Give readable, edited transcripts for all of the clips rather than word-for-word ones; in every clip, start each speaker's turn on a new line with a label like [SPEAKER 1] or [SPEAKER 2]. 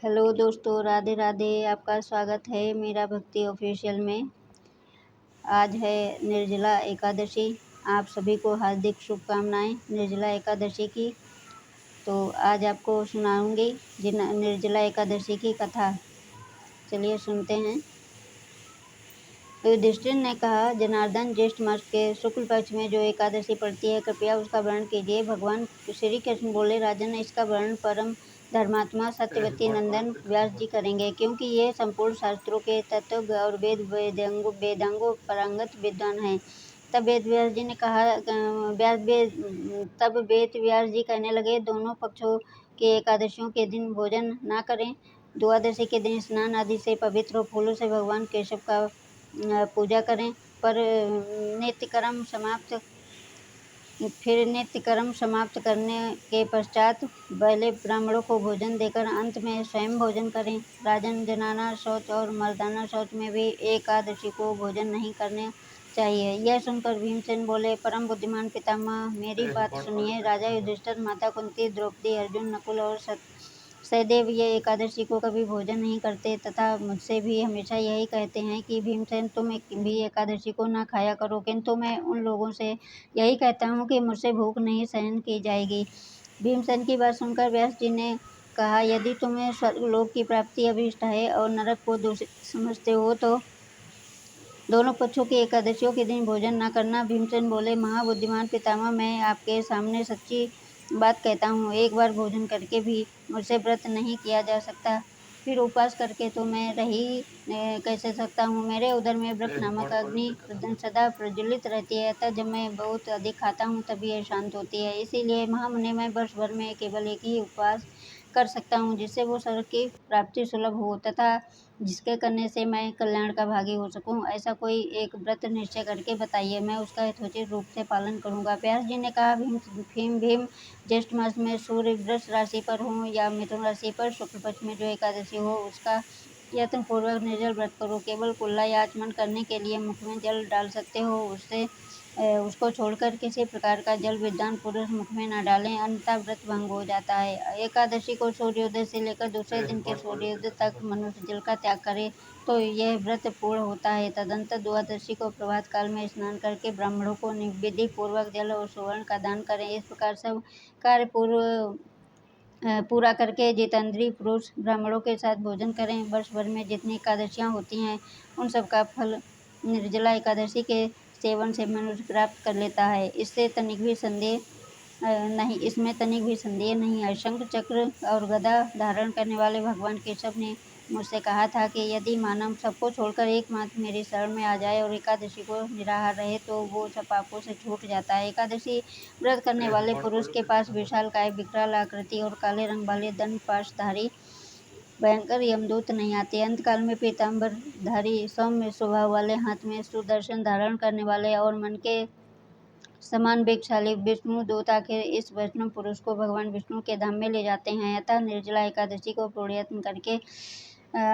[SPEAKER 1] Hello दोस्तों, राधे राधे। आपका स्वागत है मेरा भक्ति ऑफिशियल में। आज है निर्जला एकादशी। आप सभी को हार्दिक शुभकामनाएं निर्जला एकादशी की। तो आज आपको सुनाऊंगी निर्जला एकादशी की कथा। चलिए सुनते हैं। युधिष्ठिर ने कहा, जनार्दन, ज्येष्ठ मास के शुक्ल पक्ष में जो एकादशी पड़ती है, कृपया उसका वर्णन कीजिए। भगवान श्री कृष्ण बोले, राजन, इसका वर्णन परम धर्मात्मा सत्यवती नंदन व्यास जी करेंगे, क्योंकि ये संपूर्ण शास्त्रों के तत्व और वेदांगों पारंगत विद्वान हैं। तब वेद व्यास जी ने कहा तब वेद व्यास जी कहने लगे, दोनों पक्षों की एकादशियों के दिन भोजन ना करें। द्वादशी के दिन स्नान आदि से पवित्र और फूलों से भगवान केशव का पूजा करें। नित्य कर्म समाप्त करने के पश्चात पहले ब्राह्मणों को भोजन देकर अंत में स्वयं भोजन करें। राजन, जनाना शौच और मर्दाना शौच में भी एकादशी को भोजन नहीं करने चाहिए। यह सुनकर भीमसेन बोले, परम बुद्धिमान पितामह, मेरी बात सुनिए। राजा युधिष्ठिर, माता कुंती, द्रौपदी, अर्जुन, नकुल और सहदेव ये एकादशी को कभी भोजन नहीं करते तथा मुझसे भी हमेशा यही कहते हैं कि भीमसेन, तुम भी एकादशी को ना खाया करो, किंतु मैं उन लोगों से यही कहता हूँ कि मुझसे भूख नहीं सहन की जाएगी। भीमसेन की बात सुनकर व्यास जी ने कहा, यदि तुम्हें स्वर्गलोक की प्राप्ति अभीष्ट है और नरक को दूषित समझते हो तो दोनों पक्षों की एकादशियों के दिन भोजन न करना। भीमसेन बोले, महाबुद्धिमान पितामह, मैं आपके सामने सच्ची बात कहता हूँ। एक बार भोजन करके भी मुझसे व्रत नहीं किया जा सकता, फिर उपवास करके तो मैं रही कैसे सकता हूँ। मेरे उदर में वृक्ष नामक अग्नि सदा प्रज्वलित रहती है, अतः जब मैं बहुत अधिक खाता हूँ तभी यह शांत होती है। इसीलिए महामुनि, मैं वर्ष भर में केवल एक ही उपवास कर सकता हूँ, जिससे वो स्वर्ग की प्राप्ति सुलभ हो तथा जिसके करने से मैं कल्याण का भागी हो सकूं। ऐसा कोई एक व्रत निश्चय करके बताइए, मैं उसका यथोचित रूप से पालन करूंगा। व्यास जी ने कहा, भीम, ज्येष्ठ मास में सूर्य वृष राशि पर हो या मिथुन राशि पर शुक्ल पक्ष में जो एकादशी हो, उसका यत्न पूर्वक निर्जल व्रत करो। केवल कुल्ला या आचमन करने के लिए मुख में जल डाल सकते हो, उसको छोड़कर किसी प्रकार का जल विद्वान पुरुष मुख में न डालें, अन्यथा व्रत भंग हो जाता है। एकादशी को सूर्योदय से लेकर दूसरे दिन के सूर्योदय तक मनुष्य जल का त्याग करे तो यह व्रत पूर्ण होता है। तदंतर द्वादशी को प्रभात काल में स्नान करके ब्राह्मणों को विधि पूर्वक जल और सुवर्ण का दान करें। इस प्रकार सब कार्य पूरा करके जितेंद्रिय पुरुष ब्राह्मणों के साथ भोजन करें। वर्ष भर में जितनी एकादशियां होती हैं, उन सब का फल निर्जला एकादशी के सेवन से मनुष्य प्राप्त कर लेता है। इसमें तनिक भी संदेह नहीं है। शंख, चक्र और गदा धारण करने वाले भगवान केशव ने मुझसे कहा था कि यदि मानव सबको छोड़कर एकमात्र मेरी शरण में आ जाए और एकादशी को निराहार रहे तो वो सब पापों से छूट जाता है। एकादशी व्रत करने वाले पुरुष के पास विशालकाय, विकराल आकृति और काले रंग वाले दंड पाशधारी भयंकर यमदूत नहीं आते। अंतकाल में पीताम्बरधारी, सौम्य स्वभाव वाले, हाथ में सुदर्शन धारण करने वाले और मन के समान वेगशाली विष्णु दूत आखिर इस वैष्णव पुरुष को भगवान विष्णु के धाम में ले जाते हैं। अतः निर्जला एकादशी को पूर्ण यत्न करके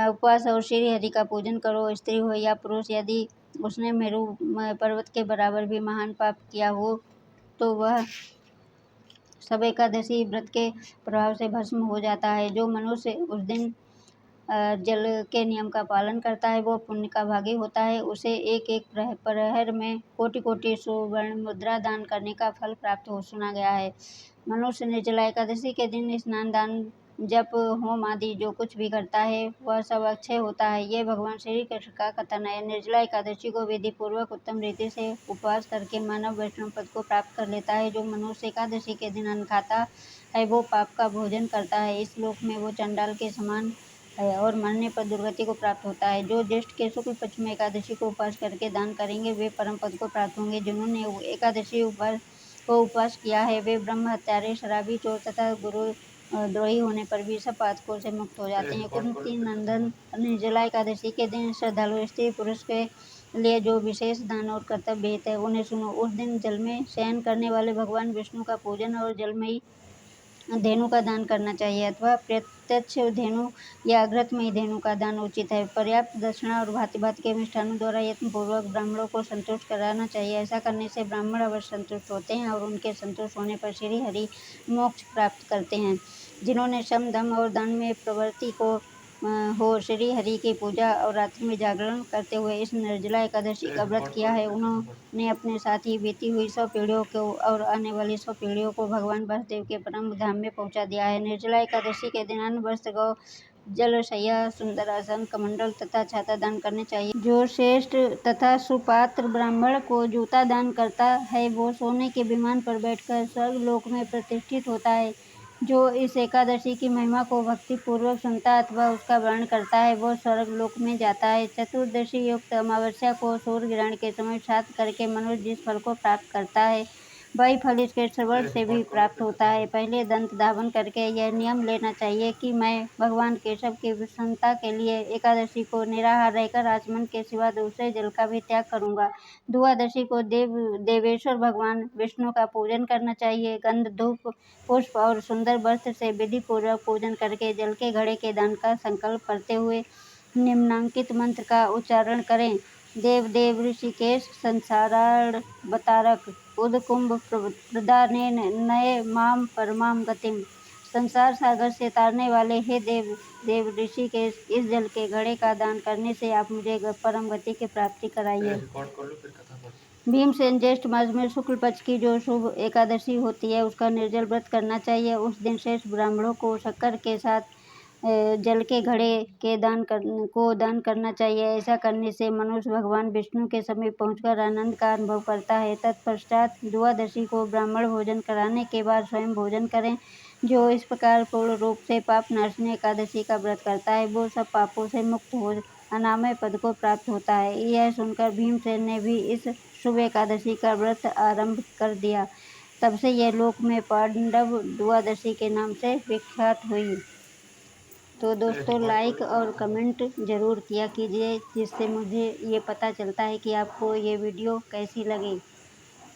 [SPEAKER 1] उपवास और श्री हरि का पूजन करो। स्त्री हो या पुरुष, यदि उसने मेरु पर्वत के बराबर भी महान पाप किया हो तो वह सब एकादशी व्रत के प्रभाव से भस्म हो जाता है। जो मनुष्य उस दिन जल के नियम का पालन करता है वो पुण्य का भागी होता है। उसे एक एक प्रहर में कोटि कोटि सुवर्ण मुद्रा दान करने का फल प्राप्त हो सुना गया है। मनुष्य निर्जला एकादशी के दिन स्नान, दान, जप, होम आदि जो कुछ भी करता है वह सब अक्षय होता है। ये भगवान श्री कृष्ण का कथन है। निर्जला एकादशी को विधि पूर्वक उत्तम रीति से उपवास करके मानव वैष्णव पद को प्राप्त कर लेता है। जो मनुष्य एकादशी के दिन अन्न खाता है वो पाप का भोजन करता है, इस लोक में वो चंडाल के समान है और मरने पर दुर्गति को प्राप्त होता है। जो ज्येष्ठ के शुक्ल पक्ष में एकादशी को उपवास करके दान करेंगे वे परम पद को प्राप्त होंगे। जिन्होंने एकादशी उपवास किया है वे ब्रह्म हत्यारे, शराबी, चोर तथा गुरु द्रोही होने पर भी सब पातकों से मुक्त हो जाते हैं। कुंती नंदन, निर्जला एकादशी के दिन श्रद्धालु स्त्री पुरुष के लिए जो विशेष दान और कर्तव्य विहित है उन्हें सुनो। उस दिन जल में शयन करने वाले भगवान विष्णु का पूजन और जलमयी धेनु का दान करना चाहिए, अथवा प्रत्यक्ष धेनु या घृतमयी धेनु का दान उचित है। पर्याप्त दक्षिणा और भांति भांति के मिष्ठानों द्वारा यत्न पूर्वक ब्राह्मणों को संतुष्ट कराना चाहिए। ऐसा करने से ब्राह्मण अवश्य संतुष्ट होते हैं और उनके संतुष्ट होने पर श्री हरि मोक्ष प्राप्त करते हैं। जिन्होंने शम दम और दान में प्रवृत्ति को हो श्री हरि की पूजा और रात्रि में जागरण करते हुए इस निर्जला एकादशी का व्रत किया है, उन्होंने अपने साथ ही बीती हुई 100 पीढ़ियों को और आने वाली 100 पीढ़ियों को भगवान वासुदेव के परम धाम में पहुंचा दिया है। निर्जला एकादशी के दिन अन्न वस्त्र गौ जलशय्या सुंदर आसन कमंडल तथा छाता दान करने चाहिए। जो श्रेष्ठ तथा सुपात्र ब्राह्मण को जूता दान करता है वो सोने के विमान पर बैठकर स्वर्ग लोक में प्रतिष्ठित होता है। जो इस एकादशी की महिमा को भक्ति पूर्वक सुनता अथवा उसका वर्णन करता है वो स्वर्ग लोक में जाता है। चतुर्दशी युक्त अमावस्या को सूर्य ग्रहण के समय श्राद्ध करके मनुष्य जिस फल को प्राप्त करता है वही फल इसके श्रवण से भी प्राप्त होता है। पहले दंत धावन करके यह नियम लेना चाहिए कि मैं भगवान केशव की प्रसन्नता के लिए एकादशी को निराहार रहकर आचमन के सिवा दूसरे जल का भी त्याग करूंगा। द्वादशी को देवेश्वर भगवान विष्णु का पूजन करना चाहिए। गंध धूप पुष्प और सुंदर वस्त्र से विधि पूर्वक पूजन करके जल के घड़े के दान का संकल्प करते हुए निम्नांकित मंत्र का उच्चारण करें। देव देव ऋषिकेश संसारावतारक उदकुंभ प्रदानेन नये माम परमाम गतिम। संसार सागर से तारने वाले हे देव देव ऋषिकेश, इस जल के घड़े का दान करने से आप मुझे परम गति की प्राप्ति कराइए। भीमसेन ज्येष्ठ मास में शुक्ल पक्ष की जो शुभ एकादशी होती है उसका निर्जल व्रत करना चाहिए। उस दिन शेष ब्राह्मणों को शक्कर के साथ जल के घड़े के दान करना चाहिए। ऐसा करने से मनुष्य भगवान विष्णु के समीप पहुंचकर आनंद का अनुभव करता है। तत्पश्चात द्वादशी को ब्राह्मण भोजन कराने के बाद स्वयं भोजन करें। जो इस प्रकार पूर्ण रूप से पाप नाशनी एकादशी का व्रत करता है वो सब पापों से मुक्त हो अनामय पद को प्राप्त होता है। यह सुनकर भीमसेन ने भी इस शुभ एकादशी का व्रत आरंभ कर दिया। तब से यह लोक में पांडव द्वादशी के नाम से विख्यात हुई। तो दोस्तों लाइक और कमेंट ज़रूर किया कीजिए जिससे मुझे ये पता चलता है कि आपको ये वीडियो कैसी लगी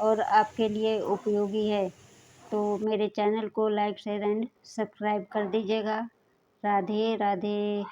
[SPEAKER 1] और आपके लिए उपयोगी है। तो मेरे चैनल को लाइक शेयर एंड सब्सक्राइब कर दीजिएगा। राधे राधे।